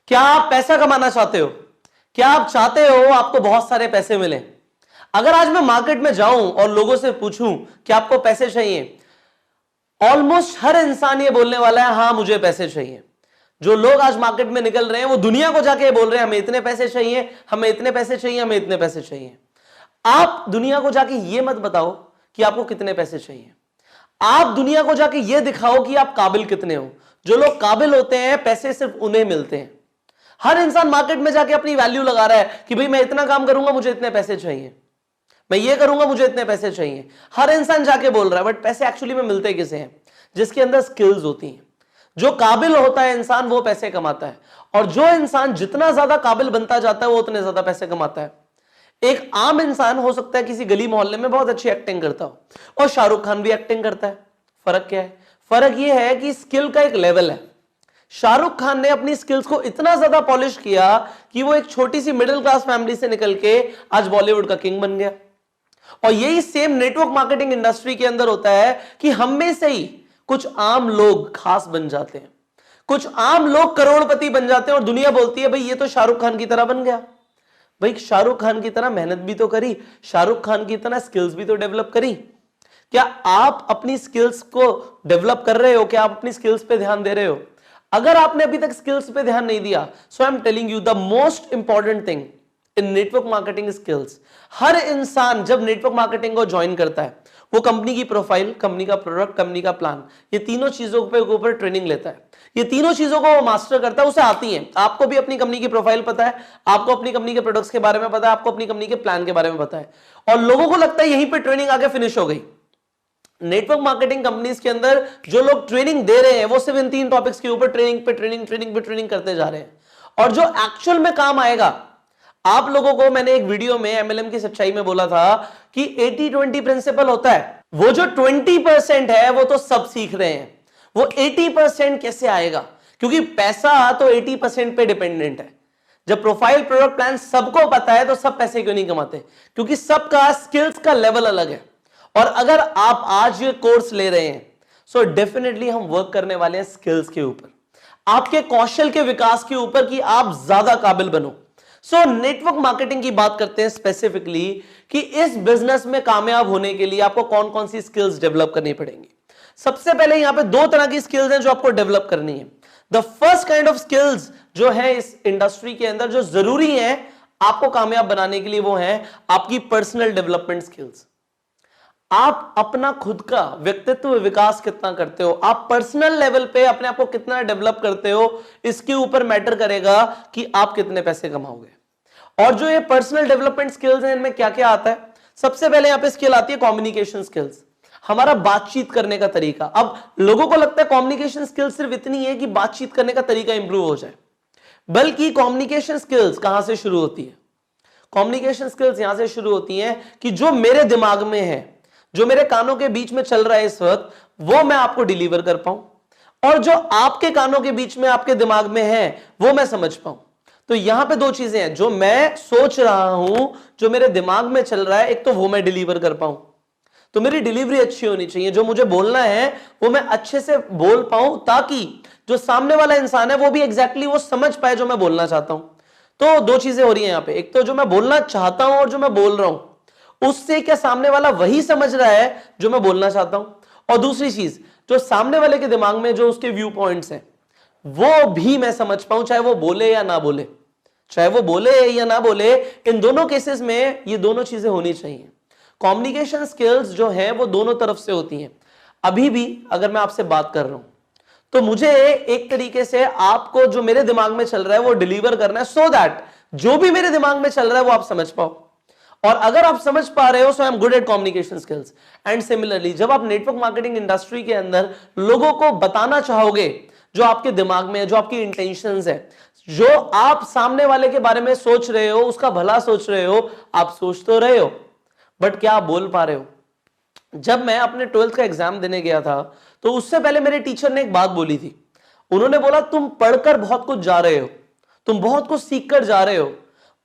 क्या आप पैसा कमाना चाहते हो? क्या आप चाहते हो आपको बहुत सारे पैसे मिले? अगर आज मैं मार्केट में जाऊं और लोगों से पूछूं कि आपको पैसे चाहिए, ऑलमोस्ट हर इंसान ये बोलने वाला है हां मुझे पैसे चाहिए। जो लोग आज मार्केट में निकल रहे हैं वो दुनिया को जाके बोल रहे हैं हमें इतने पैसे चाहिए, हमें इतने पैसे चाहिए, हमें इतने पैसे चाहिए। आप दुनिया को जाके ये मत बताओ कि आपको कितने पैसे चाहिए, आप दुनिया को जाके ये दिखाओ कि आप काबिल कितने हो। जो लोग काबिल होते हैं पैसे सिर्फ उन्हें मिलते हैं। हर इंसान मार्केट में जाके अपनी वैल्यू लगा रहा है कि भाई मैं इतना काम करूंगा मुझे इतने पैसे चाहिए, मैं ये करूंगा मुझे इतने पैसे चाहिए। हर इंसान जाके बोल रहा है, बट पैसे एक्चुअली में मिलते किसे हैं? जिसके अंदर स्किल्स होती हैं। जो काबिल होता है इंसान वो पैसे कमाता है, और जो इंसान जितना ज्यादा काबिल बनता जाता है वो उतने ज्यादा पैसे कमाता है। एक आम इंसान हो सकता है किसी गली मोहल्ले में बहुत अच्छी एक्टिंग करता हो, और शाहरुख खान भी एक्टिंग करता है। फर्क क्या है? फर्क यह है कि स्किल का एक लेवल है। शाहरुख खान ने अपनी स्किल्स को इतना ज्यादा पॉलिश किया कि वो एक छोटी सी मिडिल क्लास फैमिली से निकल के आज बॉलीवुड का किंग बन गया। और यही सेम नेटवर्क मार्केटिंग इंडस्ट्री के अंदर होता है कि हम में से ही कुछ आम लोग खास बन जाते हैं, कुछ आम लोग करोड़पति बन जाते हैं, और दुनिया बोलती है भाई ये तो शाहरुख खान की तरह बन गया। भाई शाहरुख खान की तरह मेहनत भी तो करी, शाहरुख खान की तरह स्किल्स भी तो डेवलप करी। क्या आप अपनी स्किल्स को डेवलप कर रहे हो? क्या आप अपनी स्किल्स पे ध्यान दे रहे हो? अगर आपने अभी तक स्किल्स पे ध्यान नहीं दिया, so I am telling you the most important thing in network marketing skills. हर इंसान जब नेटवर्क मार्केटिंग को ज्वाइन करता है वो कंपनी की प्रोफाइल, कंपनी का प्रोडक्ट, कंपनी का प्लान, ये तीनों चीजों पे ऊपर ट्रेनिंग लेता है। ये तीनों चीजों को वो मास्टर करता है, उसे आती है। आपको भी अपनी कंपनी की प्रोफाइल पता है, आपको अपनी कंपनी के प्रोडक्ट्स के बारे में पता है, आपको अपनी कंपनी के प्लान के बारे में पता है, और लोगों को लगता है यहीं पे ट्रेनिंग आगे फिनिश हो गई। नेटवर्क मार्केटिंग कंपनीज के अंदर जो लोग ट्रेनिंग दे रहे हैं वो सिर्फ इन 3 टॉपिक्स के ऊपर ट्रेनिंग पे ट्रेनिंग, ट्रेनिंग पे ट्रेनिंग करते जा रहे हैं। और जो एक्चुअल में काम आएगा, आप लोगों को मैंने एक वीडियो में एमएलएम की सच्चाई में बोला था कि 80-20 प्रिंसिपल होता है। वो जो 20% है वो तो सब सीख रहे हैं, वो 80% कैसे आएगा? क्योंकि पैसा तो 80% पे डिपेंडेंट है। जब प्रोफाइल, प्रोडक्ट, प्लान सबको पता है तो सब पैसे क्यों नहीं कमाते? क्योंकि सबका स्किल्स का लेवल अलग है। और अगर आप आज ये कोर्स ले रहे हैं, सो डेफिनेटली हम वर्क करने वाले हैं स्किल्स के ऊपर, आपके कौशल के विकास के ऊपर, कि आप ज्यादा काबिल बनो। सो नेटवर्क मार्केटिंग की बात करते हैं स्पेसिफिकली कि इस बिजनेस में कामयाब होने के लिए आपको कौन कौन सी स्किल्स डेवलप करनी पड़ेंगी। सबसे पहले यहां पे 2 तरह की स्किल्स हैं जो आपको डेवलप करनी है। The first kind of skills जो है इस इंडस्ट्री के अंदर जो जरूरी है आपको कामयाब बनाने के लिए, वो है आपकी पर्सनल डेवलपमेंट स्किल्स। आप अपना खुद का व्यक्तित्व विकास कितना करते हो, आप पर्सनल लेवल पे अपने आप को कितना डेवलप करते हो, इसके ऊपर मैटर करेगा कि आप कितने पैसे कमाओगे। और जो ये पर्सनल डेवलपमेंट स्किल्स हैं इनमें क्या क्या आता है? सबसे पहले यहां पे स्किल आती है कम्युनिकेशन स्किल्स, हमारा बातचीत करने का तरीका। अब लोगों को लगता है कम्युनिकेशन स्किल्स सिर्फ इतनी है कि बातचीत करने का तरीका इंप्रूव हो जाए, बल्कि कम्युनिकेशन स्किल्स कहां से शुरू होती है? कम्युनिकेशन स्किल्स यहां से शुरू होती हैं कि जो मेरे दिमाग में है, जो मेरे कानों के बीच में चल रहा है इस वक्त, वो मैं आपको डिलीवर कर पाऊं, और जो आपके कानों के बीच में, आपके दिमाग में है, वो मैं समझ पाऊं। तो यहां पे 2 चीजें हैं, जो मैं सोच रहा हूं, जो मेरे दिमाग में चल रहा है, एक तो वो मैं डिलीवर कर पाऊं। तो मेरी डिलीवरी अच्छी होनी चाहिए, जो मुझे बोलना है वो मैं अच्छे से बोल पाऊं, ताकि जो सामने वाला इंसान है वो भी एग्जैक्टली वो समझ पाए जो मैं बोलना चाहता हूं। तो 2 चीजें हो रही हैं यहां पे, एक तो जो मैं बोलना चाहता हूं और जो मैं बोल रहा हूं उससे क्या सामने वाला वही समझ रहा है जो मैं बोलना चाहता हूं, और दूसरी चीज जो सामने वाले के दिमाग में जो उसके व्यू पॉइंट्स हैं वो भी मैं समझ पाऊं, चाहे वो बोले या ना बोले, चाहे वो बोले या ना बोले। इन दोनों केसेस में ये दोनों चीजें होनी चाहिए। कम्युनिकेशन स्किल्स जो है वो दोनों तरफ से होती हैं। अभी भी अगर मैं आपसे बात कर रहा हूं तो मुझे एक तरीके से आपको जो मेरे दिमाग में चल रहा है वो डिलीवर करना है, सो दैट जो भी मेरे दिमाग में चल रहा है वो आप समझ पाओ। और अगर आप समझ पा रहे हो, so I am good at communication skills. And similarly जब आप नेटवर्क मार्केटिंग इंडस्ट्री के अंदर लोगों को बताना चाहोगे जो आपके दिमाग में है, जो आपकी इंटेंशंस है, जो आप सामने वाले के बारे में सोच रहे हो, उसका भला सोच रहे हो, आप सोच तो रहे हो, बट क्या आप बोल पा रहे हो? जब मैं अपने 12th का एग्जाम देने गया था तो उससे पहले मेरे टीचर ने एक बात बोली थी। उन्होंने बोला तुम पढ़कर बहुत कुछ जा रहे हो, तुम बहुत कुछ सीख कर जा रहे हो,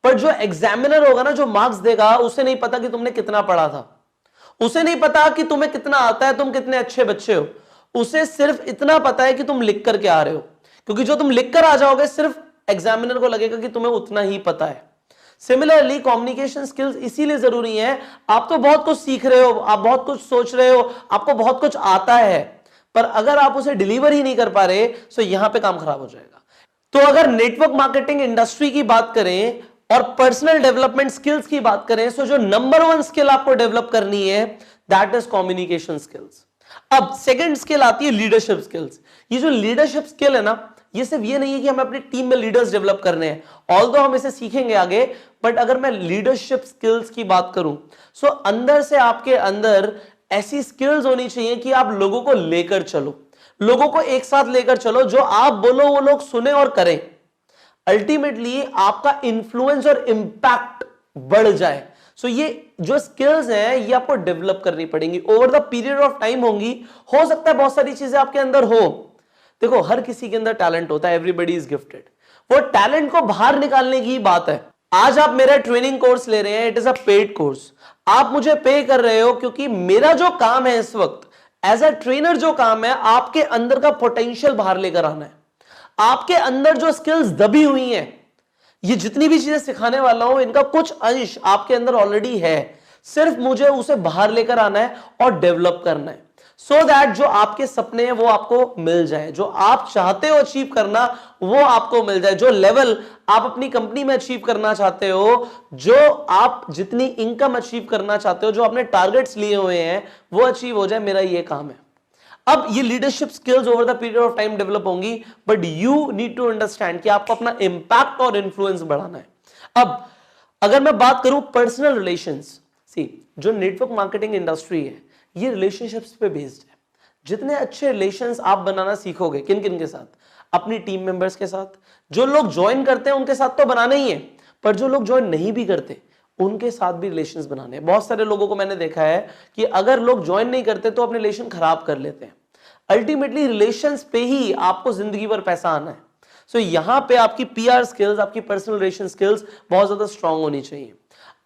पर जो एग्जामिनर होगा ना, जो मार्क्स देगा, उसे नहीं पता कि तुमने कितना पढ़ा था, उसे नहीं पता कि तुम्हें कितना आता है, तुम कितने अच्छे बच्चे हो। उसे सिर्फ इतना पता है कि तुम लिख कर के आ रहे हो, क्योंकि जो तुम लिख कर आ जाओगे सिर्फ एग्जामिनर को लगेगा कि तुम्हें उतना ही पता है। सिमिलरली कम्युनिकेशन स्किल्स इसीलिए जरूरी है, आप तो बहुत कुछ सीख रहे हो, आप बहुत कुछ सोच रहे हो, आपको बहुत कुछ आता है, पर अगर आप उसे डिलीवर ही नहीं कर पा रहे तो यहां पे काम खराब हो जाएगा। तो अगर नेटवर्क मार्केटिंग इंडस्ट्री की बात करें और पर्सनल डेवलपमेंट स्किल्स की बात करें, तो जो नंबर 1 स्किल आपको डेवलप करनी है दैट इज कम्युनिकेशन स्किल्स। अब सेकंड स्किल आती है लीडरशिप स्किल्स। ये जो लीडरशिप स्किल है ना, ये सिर्फ ये नहीं है कि हमें अपनी टीम में लीडर्स डेवलप करने हैं, ऑल्दो हम इसे सीखेंगे आगे, बट अगर मैं लीडरशिप स्किल्स की बात करूं सो अंदर से आपके अंदर ऐसी स्किल्स होनी चाहिए कि आप लोगों को लेकर चलो, लोगों को एक साथ लेकर चलो, जो आप बोलो वो लोग सुने और करें, अल्टीमेटली आपका इंफ्लुएंस और इंपैक्ट बढ़ जाए। सो ये जो स्किल्स हैं ये आपको डेवलप करनी पड़ेंगी, over the period of time होंगी। हो सकता है बहुत सारी चीजें आपके अंदर हो, देखो हर किसी के अंदर टैलेंट होता है, एवरीबडी इज गिफ्टेड, वो टैलेंट को बाहर निकालने की बात है। आज आप मेरा ट्रेनिंग कोर्स ले रहे हैं, it is a paid course, आप मुझे पे कर रहे हो क्योंकि मेरा जो काम है इस वक्त एज अ ट्रेनर, जो काम है आपके अंदर का पोटेंशियल बाहर लेकर आना है, आपके अंदर जो स्किल्स दबी हुई हैं, ये जितनी भी चीजें सिखाने वाला हूं इनका कुछ अंश आपके अंदर ऑलरेडी है, सिर्फ मुझे उसे बाहर लेकर आना है और डेवलप करना है, सो दैट जो आपके सपने हैं वो आपको मिल जाए, जो आप चाहते हो अचीव करना वो आपको मिल जाए, जो लेवल आप अपनी कंपनी में अचीव करना चाहते हो, जो आप जितनी इनकम अचीव करना चाहते हो, जो आपने टारगेट्स लिए हुए हैं वो अचीव हो जाए, मेरा ये काम है। अब ये leadership skills over the period of time develop होंगी, but you need to understand कि आपको अपना इंपैक्ट और इन्फ्लुएंस बढ़ाना है। अब अगर मैं बात करूं पर्सनल रिलेशंस, सी जो नेटवर्क मार्केटिंग इंडस्ट्री है ये रिलेशनशिप्स पे बेस्ड है। जितने अच्छे रिलेशंस आप बनाना सीखोगे, किन किन के साथ, अपनी टीम मेंबर्स के साथ, जो लोग ज्वाइन करते हैं उनके साथ तो बनाना ही है, पर जो लोग ज्वाइन नहीं भी करते उनके साथ भी रिलेशंस बनाने हैं। बहुत सारे लोगों को मैंने देखा है कि अगर लोग ज्वाइन नहीं करते तो अपने रिलेशन खराब कर लेते हैं। अल्टीमेटली रिलेशंस पे ही आपको जिंदगी भर पैसा आना है। सो यहां पे आपकी पीआर स्किल्स, आपकी पर्सनल रिलेशन स्किल्स बहुत ज्यादा स्ट्रांग होनी चाहिए।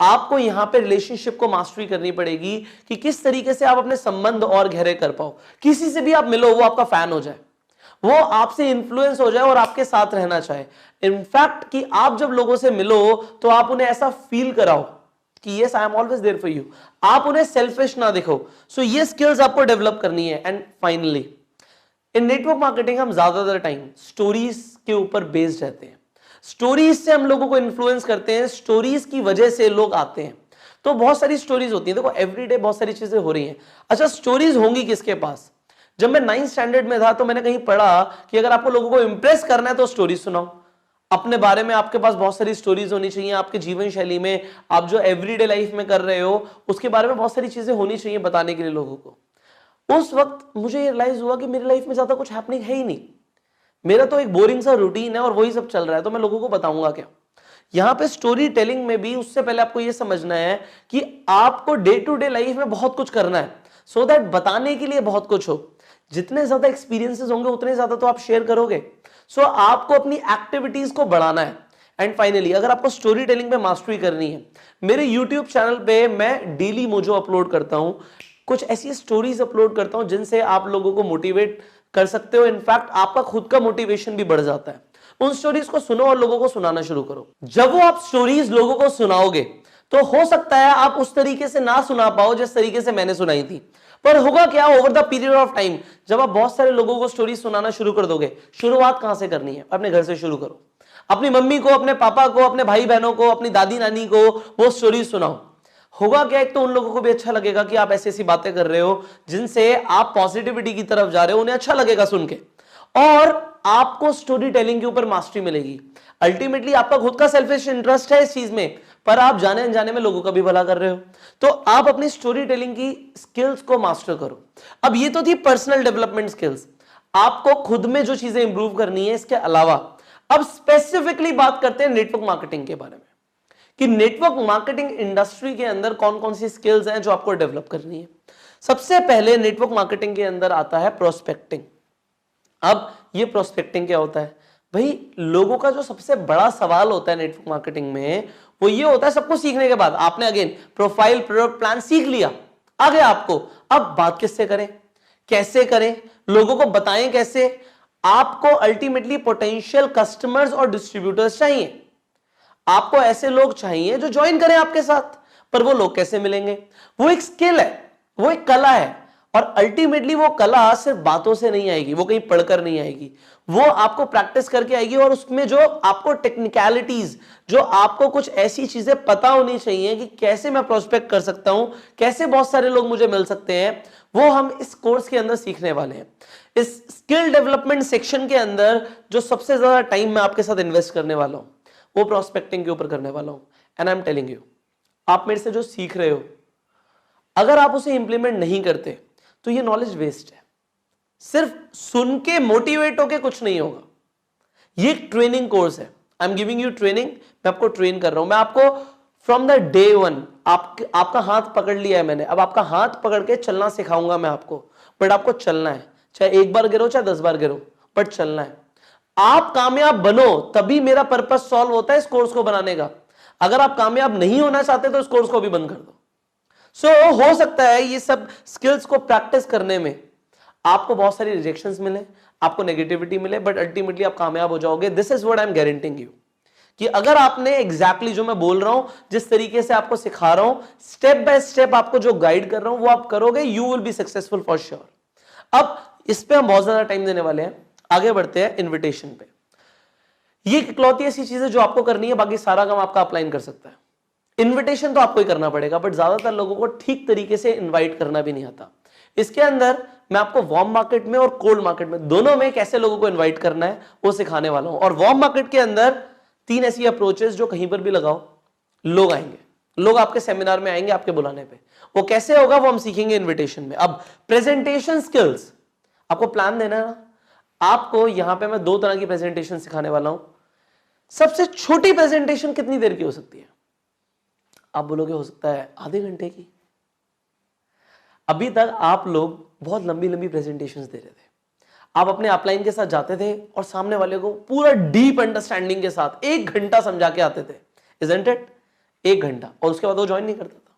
आपको यहां पे रिलेशनशिप को मास्टरी करनी पड़ेगी कि किस तरीके से आप अपने संबंध और गहरे कर पाओ। किसी से भी आप मिलो वो आपका फैन हो जाए, वो आपसे इन्फ्लुएंस हो जाए और आपके साथ रहना चाहे। इनफैक्ट कि आप जब लोगों से मिलो तो आप उन्हें ऐसा फील कराओ कि yes I am always there for you, आप उन्हें सेल्फिश ना दिखो। सो ये स्किल्स आपको डेवलप करनी है। And finally in network marketing हम ज्यादातर टाइम स्टोरीज के ऊपर बेस्ड रहते हैं, स्टोरीज से हम लोगों को इन्फ्लुएंस करते हैं, स्टोरीज की वजह से लोग आते हैं। तो बहुत सारी स्टोरीज होती हैं, देखो एवरीडे बहुत सारी चीजें हो रही हैं। अच्छा स्टोरीज होंगी किसके पास? जब मैं 9th स्टैंडर्ड में था तो मैंने कहीं पढ़ा कि अगर आपको लोगों को इंप्रेस करना है तो स्टोरीज सुनाओ। अपने बारे में आपके पास बहुत सारी स्टोरीज होनी चाहिए, आपके जीवन शैली में, आप जो एवरीडे लाइफ में कर रहे हो उसके बारे में बहुत सारी चीजें होनी चाहिए बताने के लिए लोगों को। उस वक्त मुझे ये रियलाइज हुआ कि मेरी लाइफ में ज्यादा कुछ हैपनिंग है ही नहीं, मेरा तो एक बोरिंग सा रूटीन है और वही सब चल रहा है, तो मैं लोगों को बताऊंगा क्या? यहां पे स्टोरी टेलिंग में भी उससे पहले आपको यह समझना है कि आपको डे टू डे लाइफ में बहुत कुछ करना है, सो दैट बताने के लिए बहुत कुछ हो। जितने ज्यादा एक्सपीरियंसेस होंगे उतने ज्यादा तो आप शेयर करोगे। सो आपको अपनी एक्टिविटीज को बढ़ाना है। एंड फाइनली अगर आपको स्टोरी टेलिंग पे मास्टरी करनी है, मेरे यूट्यूब चैनल पे मैं डेली मोजो अपलोड करता हूं, कुछ ऐसी स्टोरीज अपलोड करता हूं जिनसे आप लोगों को मोटिवेट कर सकते हो। इनफैक्ट आपका खुद का मोटिवेशन भी बढ़ जाता है। उन स्टोरीज को सुनो और लोगों को सुनाना शुरू करो। जब वो आप स्टोरीज लोगों को सुनाओगे तो हो सकता है आप उस तरीके से ना सुना पाओ जिस तरीके से मैंने सुनाई थी, पर होगा क्या, over the period of time जब आप बहुत सारे लोगों को स्टोरी सुनाना शुरू कर दोगे, शुरुआत कहां से करनी है? अपने घर से शुरू करो। अपनी मम्मी को, अपने पापा को, अपने भाई बहनों को, अपनी दादी नानी को वो स्टोरी सुनाओ। होगा क्या, एक तो उन लोगों को भी अच्छा लगेगा कि आप ऐसी ऐसी बातें कर रहे हो जिनसे आप पॉजिटिविटी की तरफ जा रहे हो, उन्हें अच्छा लगेगा सुन के, और आपको स्टोरी टेलिंग के ऊपर मास्टरी मिलेगी। अल्टीमेटली आपका खुद का सेल्फिश इंटरेस्ट है इस चीज में, पर आप जाने अनजाने में लोगों का भी भला कर रहे हो, तो आप अपनी स्टोरी टेलिंग की स्किल्स को मास्टर करो। अब ये तो थी पर्सनल डेवलपमेंट स्किल्स, आपको खुद में जो चीजें इंप्रूव करनी है। इसके अलावा अब स्पेसिफिकली बात करते हैं नेटवर्क मार्केटिंग के बारे में, कि नेटवर्क मार्केटिंग इंडस्ट्री के अंदर कौन कौन सी स्किल्स हैं जो आपको डेवलप करनी है। सबसे पहले नेटवर्क मार्केटिंग के अंदर आता है प्रोस्पेक्टिंग। अब ये प्रोस्पेक्टिंग क्या होता है भाई? लोगों का जो सबसे बड़ा सवाल होता है नेटवर्क मार्केटिंग में वो ये होता है, सबको सीखने के बाद आपने अगेन प्रोफाइल, प्रोडक्ट प्लान सीख लिया, आगे आपको अब बात किससे करें, कैसे करें, लोगों को बताएं कैसे, आपको अल्टीमेटली पोटेंशियल कस्टमर्स और डिस्ट्रीब्यूटर्स चाहिए। आपको ऐसे लोग चाहिए जो ज्वाइन करें आपके साथ, पर वो लोग कैसे मिलेंगे? वो एक स्किल है, वो एक कला है, और अल्टीमेटली वो कला सिर्फ बातों से नहीं आएगी, वो कहीं पढ़कर नहीं आएगी, वो आपको प्रैक्टिस करके आएगी। और उसमें जो आपको टेक्निकलिटीज, जो आपको कुछ ऐसी चीजें पता होनी चाहिए कि कैसे मैं प्रोस्पेक्ट कर सकता हूं, कैसे बहुत सारे लोग मुझे मिल सकते हैं, वो हम इस कोर्स के अंदर सीखने वाले हैं। इस स्किल डेवलपमेंट सेक्शन के अंदर जो सबसे ज्यादा टाइम मैं आपके साथ इन्वेस्ट करने वाला हूं, वो प्रोस्पेक्टिंग के ऊपर करने वाला हूं। And I am telling you, आप मेरे से जो सीख रहे हो, अगर आप उसे इंप्लीमेंट नहीं करते तो ये नॉलेज वेस्ट है। सिर्फ सुन के मोटिवेट होके कुछ नहीं होगा। ये एक ट्रेनिंग कोर्स है। I am giving you training, मैं आपको ट्रेन कर रहा हूं। मैं आपको फ्रॉम द डे वन आपका हाथ पकड़ लिया है मैंने, अब आपका हाथ पकड़ के चलना सिखाऊंगा मैं आपको। बट आपको चलना है, चाहे एक बार गिरो चाहे 10 बार गिरो, बट चलना है। आप कामयाब बनो तभी मेरा पर्पस सॉल्व होता है इस कोर्स को बनाने का। अगर आप कामयाब नहीं होना चाहते तो इस कोर्स को भी बंद कर दो। सो हो सकता है ये सब स्किल्स को प्रैक्टिस करने में आपको बहुत सारी रिजेक्शंस मिले, आपको नेगेटिविटी मिले, बट अल्टीमेटली आप कामयाब हो जाओगे। This is what I am guaranteeing you, कि अगर आपने एग्जैक्टली जो मैं बोल रहा हूं, जिस तरीके से आपको सिखा रहा हूं, स्टेप बाय स्टेप आपको जो गाइड कर रहा हूं, वो आप करोगे, you will be successful for sure. अब इस पे हम बहुत ज्यादा टाइम देने वाले हैं। आगे बढ़ते हैं इन्विटेशन पे। ये इकलौती ऐसी चीज है जो आपको करनी है, बाकी सारा काम आपका अपलाइन कर सकता है। इन्विटेशन तो आपको ही करना पड़ेगा, बट ज्यादातर लोगों को ठीक तरीके से इनवाइट करना भी नहीं आता। इसके अंदर मैं आपको वार्म मार्केट में और कोल्ड मार्केट में, दोनों में कैसे लोगों को इनवाइट करना है वो सिखाने वाला हूं। और वार्म मार्केट के अंदर 3 ऐसी अप्रोचेस जो कहीं पर भी लगाओ लोग आएंगे, लोग आपके सेमिनार में आएंगे आपके बुलाने पे। वो कैसे होगा वो हम सीखेंगे इन्विटेशन में। अब प्रेजेंटेशन स्किल्स, आपको प्लान देना है ना। आपको यहां पे मैं 2 तरह की प्रेजेंटेशन सिखाने वाला हूं। सबसे छोटी प्रेजेंटेशन कितनी देर की हो सकती है? आप बोलोगे हो सकता है आधे घंटे की। अभी तक आप लोग बहुत लंबी लंबी प्रेजेंटेशंस दे रहे थे। आप अपने अपलाइन के साथ जाते थे और सामने वाले को पूरा डीप अंडरस्टैंडिंग के साथ 1 घंटा समझा के आते थे, इजंट इट? 1 घंटा, और उसके बाद वो ज्वाइन नहीं करता था।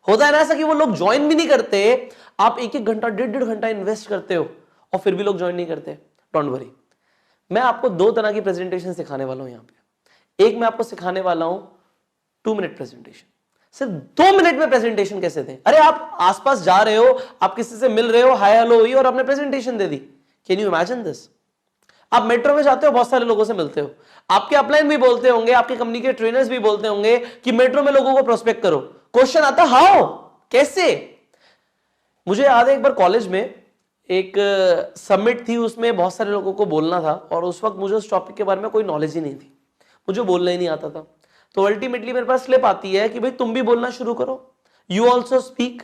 होता है ना ऐसा कि वो लोग ज्वाइन भी नहीं करते। आप 1-1 घंटा 1.5 घंटा इन्वेस्ट करते हो और फिर भी लोग ज्वाइन नहीं करते। डोंट वरी, मैं आपको 2 तरह की प्रेजेंटेशन सिखाने वाला हूं यहां पे। एक मैं आपको सिखाने वाला हूं 2 मिनट प्रेजेंटेशन। सिर्फ 2 मिनट में प्रेजेंटेशन कैसे दें। अरे आप आसपास जा रहे हो, आप किसी से मिल रहे हो, हाय हेलो हुई और आपने presentation they the. Can you imagine this? आप मेट्रो में जाते हो, बहुत सारे लोगों से मिलते हो, आपके अपलाइन भी बोलते होंगे, आपके कंपनी के ट्रेनर्स भी बोलते होंगे कि मेट्रो में लोगों को प्रोस्पेक्ट करो। क्वेश्चन आता हाउ, कैसे? मुझे याद है एक बार कॉलेज में एक समिट थी, उसमें बहुत सारे लोगों को बोलना था और उस वक्त मुझे उस टॉपिक के बारे में कोई नॉलेज ही नहीं थी, मुझे बोलना ही नहीं आता था। तो अल्टीमेटली मेरे पास स्लिप आती है कि भाई तुम भी बोलना शुरू करो, यू ऑल्सो स्पीक।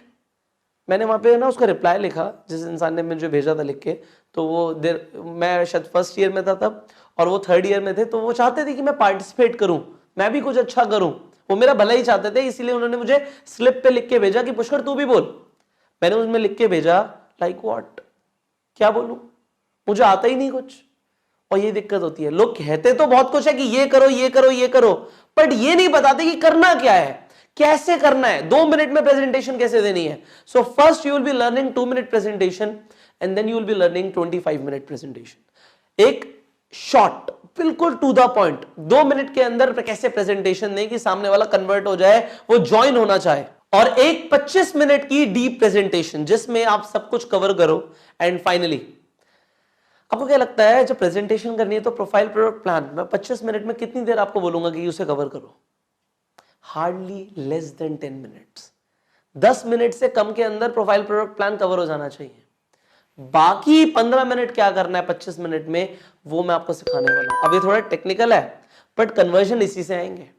मैंने वहां पे ना उसका रिप्लाई लिखा, जिस इंसान ने मुझे भेजा था लिख के। तो वो मैं शायद फर्स्ट ईयर में था तब और वो 3rd ईयर में थे, तो वो चाहते थे कि मैं पार्टिसिपेट करूं, मैं भी कुछ अच्छा करूं, वो मेरा भला ही चाहते थे। इसीलिए उन्होंने मुझे स्लिप पे लिख के भेजा कि पुष्कर तू भी बोल। मैंने उसमें लिख के भेजा लाइक व्हाट, क्या बोलूं, मुझे आता ही नहीं कुछ। और ये दिक्कत होती है, लोग कहते तो बहुत कुछ है कि ये करो ये करो ये करो, बट ये नहीं बताते कि करना क्या है, कैसे करना है, 2 मिनट में प्रेजेंटेशन कैसे देनी है। So first you will be learning 2 minute presentation and then you will be learning 25 minute presentation. एक शॉर्ट, बिल्कुल टू द पॉइंट, 2 मिनट के अंदर कैसे प्रेजेंटेशन दें कि सामने वाला कन्वर्ट हो जाए, वो ज्वाइन होना चाहे। और एक 25 मिनट की डीप प्रेजेंटेशन जिसमें आप सब कुछ कवर करो। एंड फाइनली, आपको क्या लगता है जब प्रेजेंटेशन करनी है तो प्रोफाइल प्रोडक्ट प्लान मैं 25 मिनट में कितनी देर आपको बोलूंगा कि उसे कवर करो? Hardly less than 10 minutes. 10 minute से कम के अंदर प्रोफाइल प्रोडक्ट प्लान कवर हो जाना चाहिए। बाकी 15 मिनट क्या करना है 25 मिनट में, वो मैं आपको सिखाने वाला हूं। अब ये थोड़ा टेक्निकल है, बट कन्वर्जन इसी से आएंगे,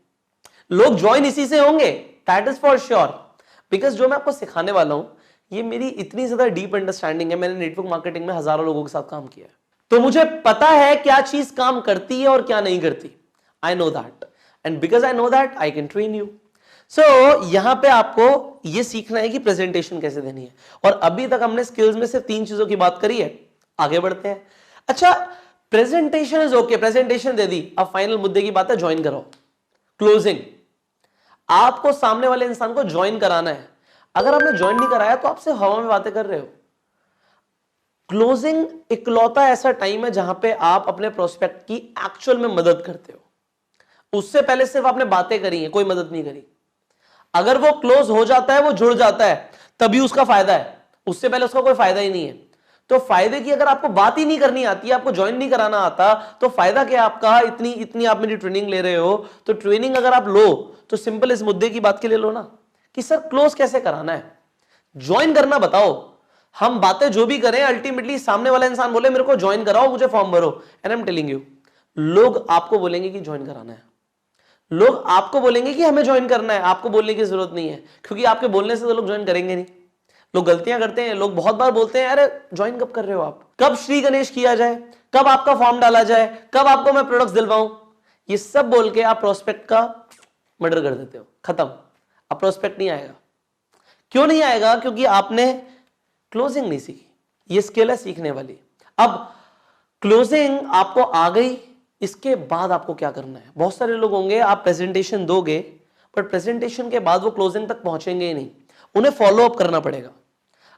लोग ज्वाइन इसी से होंगे, that is for sure. Because जो मैं आपको सिखाने वाला हूं, ये मेरी इतनी ज्यादा डीप अंडरस्टैंडिंग है। मैंने नेटवर्क मार्केटिंग में हजारों लोगों के साथ काम किया है, तो मुझे पता है क्या चीज काम करती है और क्या नहीं करती। I know that, and because I know that I can train you. So यहां पे आपको ये सीखना है कि प्रेजेंटेशन कैसे देनी है। और अभी तक हमने स्किल्स में से 3 चीजों की बात करी है, आगे बढ़ते हैं। अच्छा, प्रेजेंटेशन इज ओके, प्रेजेंटेशन दे दी, अब फाइनल मुद्दे की बात है, ज्वाइन करो, क्लोजिंग। आपको सामने वाले इंसान को ज्वाइन कराना है। अगर आपने ज्वाइन नहीं कराया तो आपसे हवा में बातें कर रहे हो। क्लोजिंग इकलौता ऐसा टाइम है जहां पे आप अपने प्रोस्पेक्ट की एक्चुअल में मदद करते हो। उससे पहले सिर्फ आपने बातें करी हैं, कोई मदद नहीं करी। अगर वो क्लोज हो जाता है, वो जुड़ जाता है, तभी उसका फायदा है, उससे पहले उसका कोई फायदा ही नहीं है। तो फायदे की अगर आपको बात ही नहीं करनी आती, आपको ज्वाइन नहीं कराना आता, तो फायदा क्या आपका? इतनी इतनी आप मेरी ट्रेनिंग ले रहे हो, तो ट्रेनिंग अगर आप लो तो सिंपल इस मुद्दे की बात के लिए लो ना कि सर क्लोज कैसे कराना है, ज्वाइन करना बताओ। हम बातें जो भी करें, अल्टीमेटली सामने वाला इंसान बोले मेरे को ज्वाइन कराओ, मुझे फॉर्म भरो, and I am telling you, लोग आपको बोलेंगे कि ज्वाइन कराना है, लोग आपको बोलेंगे कि हमें ज्वाइन करना है, आपको बोलने की जरूरत नहीं है, क्योंकि आपके बोलने से तो लोग ज्वाइन करेंगे नहीं। लोग गलतियां करते हैं, लोग बहुत बार बोलते हैं अरे ज्वाइन कब कर रहे हो आप, कब श्री गणेश किया जाए, कब आपका फॉर्म डाला जाए, कब आपको मैं प्रोडक्ट्स दिलवाऊं, ये सब बोल के आप प्रोस्पेक्ट का मर्डर कर देते हो, खत्म। अब प्रोस्पेक्ट नहीं आएगा। क्यों नहीं आएगा? क्योंकि आपने क्लोजिंग नहीं सीखी। ये स्किल है सीखने वाली। अब क्लोजिंग आपको आ गई, इसके बाद आपको क्या करना है? बहुत सारे लोग होंगे आप प्रेजेंटेशन दोगे, पर प्रेजेंटेशन के बाद वो क्लोजिंग तक पहुंचेंगे ही नहीं, उन्हें फॉलो अप करना पड़ेगा।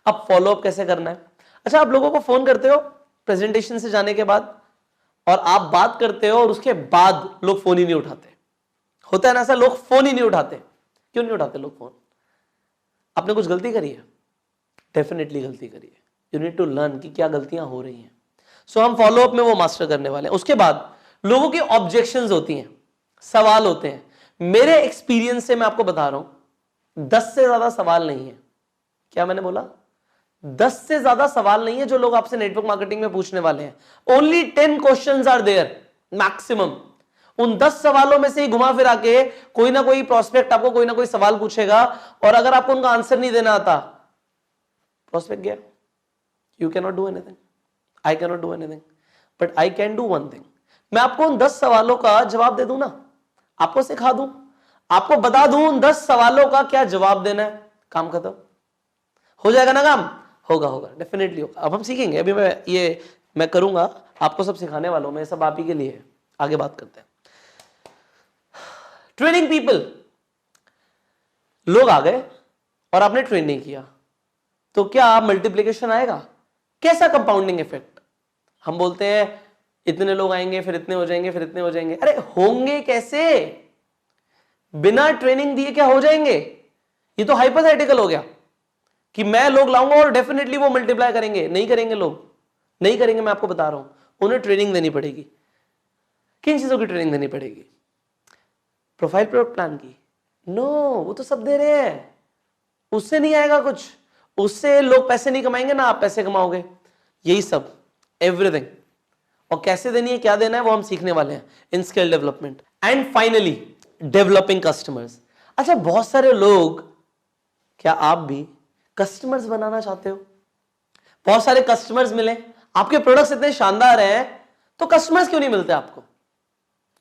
अब फॉलो अप कैसे करना है? अच्छा, आप लोगों को फोन करते हो प्रेजेंटेशन से जाने के बाद, और आप बात करते हो और उसके बाद लोग फोन ही नहीं उठाते। होता है ना ऐसा, लोग फोन ही नहीं उठाते। क्यों नहीं उठाते लोग फोन? आपने कुछ गलती करी है? डेफिनेटली गलती करी है। यू नीड टू लर्न कि क्या गलतियां हो रही हैं। सो हम फॉलो अप में वो मास्टर करने वाले हैं। उसके बाद लोगों की ऑब्जेक्शंस होती हैं, सवाल होते हैं। मेरे एक्सपीरियंस से मैं आपको बता रहा हूं 10 से ज्यादा सवाल नहीं है। क्या मैंने बोला? 10 से ज्यादा सवाल नहीं है जो लोग आपसे नेटवर्क मार्केटिंग में पूछने वाले हैं। Only 10 questions are there maximum. उन 10 सवालों में से ही घुमा फिरा के कोई ना कोई प्रोस्पेक्ट आपको कोई ना कोई सवाल पूछेगा, और अगर आपको उनका आंसर नहीं देना आता, प्रोस्पेक्ट गया। You can not do anything, I can not do anything, but I can do one thing. मैं आपको उन 10 सवालों का जवाब दे दूं ना, आपको सिखा दूं, आपको बता दूं उन 10 सवालों का क्या जवाब देना है, काम खत्म। हो जाएगा ना काम? होगा, होगा, डेफिनेटली होगा। अब हम सीखेंगे। अभी मैं करूंगा, आपको सब सिखाने वाला हूं मैं, सब आप ही के लिए है। आगे बात करते हैं। ट्रेनिंग पीपल, लोग आ गए और आपने ट्रेन नहीं किया, तो क्या मल्टीप्लिकेशन आएगा? कैसा कंपाउंडिंग इफेक्ट? हम बोलते हैं इतने लोग आएंगे, फिर इतने हो जाएंगे, फिर इतने हो जाएंगे। अरे होंगे कैसे? बिना ट्रेनिंग दिए क्या हो जाएंगे? ये तो हाइपोथेटिकल हो गया कि मैं लोग लाऊंगा और डेफिनेटली वो मल्टीप्लाई करेंगे। नहीं करेंगे, लोग नहीं करेंगे। मैं आपको बता रहा हूं, उन्हें ट्रेनिंग देनी पड़ेगी। किन चीजों की ट्रेनिंग देनी पड़ेगी? प्रोफाइल प्रोडक्ट प्लान की? नो, वो तो सब दे रहे हैं, उससे नहीं आएगा कुछ। उससे लोग पैसे नहीं कमाएंगे ना आप पैसे कमाओगे। यही सब, एवरीथिंग। और कैसे देनी है, क्या देना है, वो हम सीखने वाले हैं in skill development. And finally developing customers. अच्छा, बहुत सारे लोग, क्या आप भी कस्टमर्स बनाना चाहते हो? बहुत सारे कस्टमर्स मिले, आपके प्रोडक्ट्स इतने शानदार हैं, तो कस्टमर्स क्यों नहीं मिलते आपको?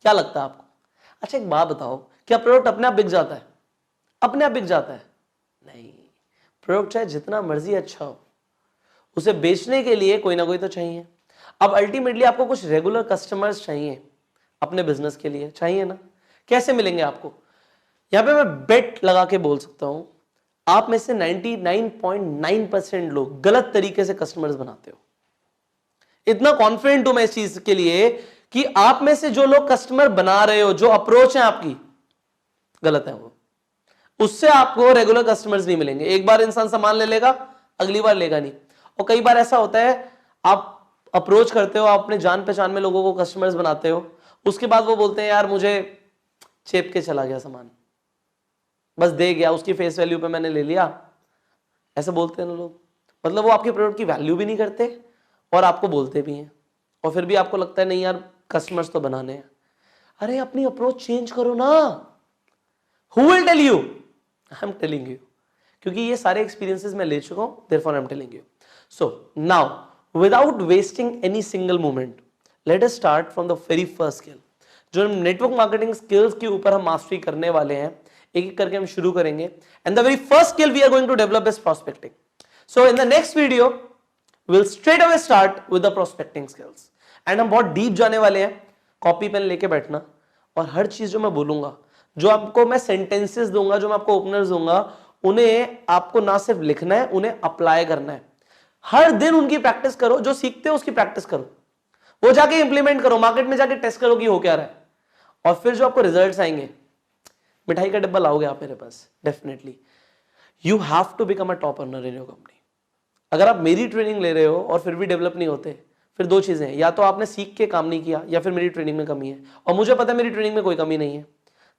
क्या लगता है आपको? अच्छा, एक बात बताओ, क्या प्रोडक्ट अपने आप बिक जाता है? अपने आप बिक जाता है? नहीं। प्रोडक्ट चाहे जितना मर्जी अच्छा हो, उसे बेचने के लिए कोई ना कोई तो चाहिए। अब अल्टीमेटली आपको कुछ रेगुलर कस्टमर्स चाहिए अपने बिजनेस के लिए, चाहिए ना? कैसे मिलेंगे आपको? यहां पे मैं बेट लगा के बोल सकता हूं, आप में से 99.9% लोग गलत तरीके से कस्टमर्स बनाते हो। इतना कॉन्फिडेंट हूं मैं इस चीज के लिए कि आप में से जो लोग कस्टमर बना रहे हो, जो अप्रोच है आपकी, गलत है वो। उससे आपको रेगुलर कस्टमर्स नहीं मिलेंगे। एक बार इंसान सामान ले लेगा, अगली बार लेगा नहीं। और कई बार ऐसा होता है, आप अप्रोच करते हो, आप अपने जान पहचान में लोगों को कस्टमर्स बनाते हो, उसके बाद वो बोलते हैं यार मुझे चेप के चला गया सामान, बस दे गया, उसकी फेस वैल्यू पे मैंने ले लिया। ऐसे बोलते हैं ना लोग। मतलब वो आपके प्रोडक्ट की वैल्यू भी नहीं करते और आपको बोलते भी हैं, और फिर भी आपको लगता है नहीं यार कस्टमर्स तो बनाने हैं। अरे अपनी अप्रोच चेंज करो ना। Who will tell you? I am telling you, क्योंकि ये सारे एक्सपीरियंसेस मैं ले चुका हूं, therefore I am telling you. So now without wasting any single moment, let us start from the very first skill. जो नेटवर्क मार्केटिंग स्किल्स के ऊपर हम मास्टरी करने वाले हैं, एक एक करके हम शुरू करेंगे। And the very first skill we are going to develop is prospecting. So in the next video will straight away start with the prospecting skills. And हम बहुत डीप जाने वाले हैं। कॉपी पेन लेके बैठना, और हर चीज जो मैं बोलूंगा, जो आपको मैं सेंटेंसेस दूंगा, जो मैं आपको ओपनर्स दूंगा, उन्हें आपको ना सिर्फ लिखना है, उन्हें अप्लाई करना है। हर दिन उनकी प्रैक्टिस करो, जो सीखते हो उसकी प्रैक्टिस करो, वो जाके इंप्लीमेंट करो, मार्केट में जाके टेस्ट करो कि हो क्या रहा है, और फिर जो आपको रिजल्ट्स आएंगे, मिठाई का डब्बा लाओगे आप मेरे पास definitely. You have to become a top earner in your company. अगर आप मेरी ट्रेनिंग ले रहे हो और फिर भी डेवलप नहीं होते, फिर दो चीजें हैं, या तो आपने सीख के काम नहीं किया या फिर मेरी ट्रेनिंग में कमी है, और मुझे पता है मेरी ट्रेनिंग में कोई कमी नहीं है।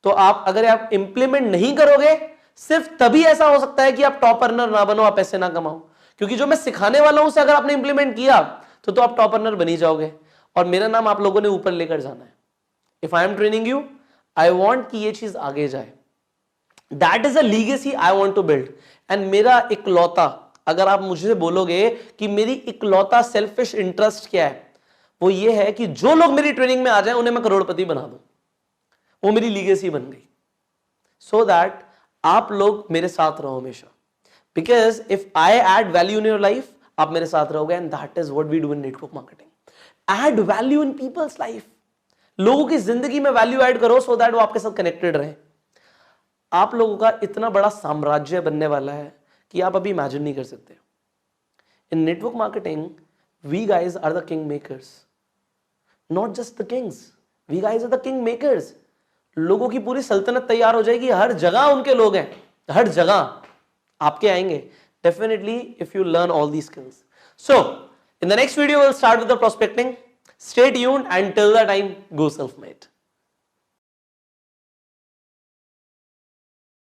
तो आप अगर आप इंप्लीमेंट नहीं करोगे, सिर्फ तभी ऐसा हो सकता है कि आप टॉप अर्नर ना बनो, आप पैसे ना कमाओ, क्योंकि जो मैं सिखाने वाला हूं उसे अगर आपने इंप्लीमेंट किया तो आप टॉप अर्नर बनी जाओगे, और मेरा नाम आप लोगों ने ऊपर लेकर जाना है। If I am training you, I want कि ये चीज आगे जाए। That is a legacy I want to build. And मेरा इकलौता, अगर आप मुझे बोलोगे कि मेरी इकलौता सेल्फिश इंटरेस्ट क्या है, वो ये है कि जो लोग मेरी ट्रेनिंग में आ जाए उन्हें मैं करोड़पति बना दूं। वो मेरी लीगेसी बन गई, सो दैट आप लोग मेरे साथ रहो हमेशा। Because if I add value in your life, आप मेरे साथ रहोगे, and that is what we do in network marketing. Add value in people's life, लोगों की जिंदगी में वैल्यू ऐड करो, सो दैट वो आपके साथ कनेक्टेड रहे। आप लोगों का इतना बड़ा साम्राज्य बनने वाला है कि आप अभी इमेजिन नहीं कर सकते। In network marketing, we guys are the king makers, not just the kings, we guys are the king makers. लोगों की पूरी सल्तनत तैयार हो जाएगी, हर जगह उनके लोग हैं, हर जगह आपके आएंगे definitely if you learn all the skills. So in the next video will start with the prospecting. Stay tuned and till the time, go self made.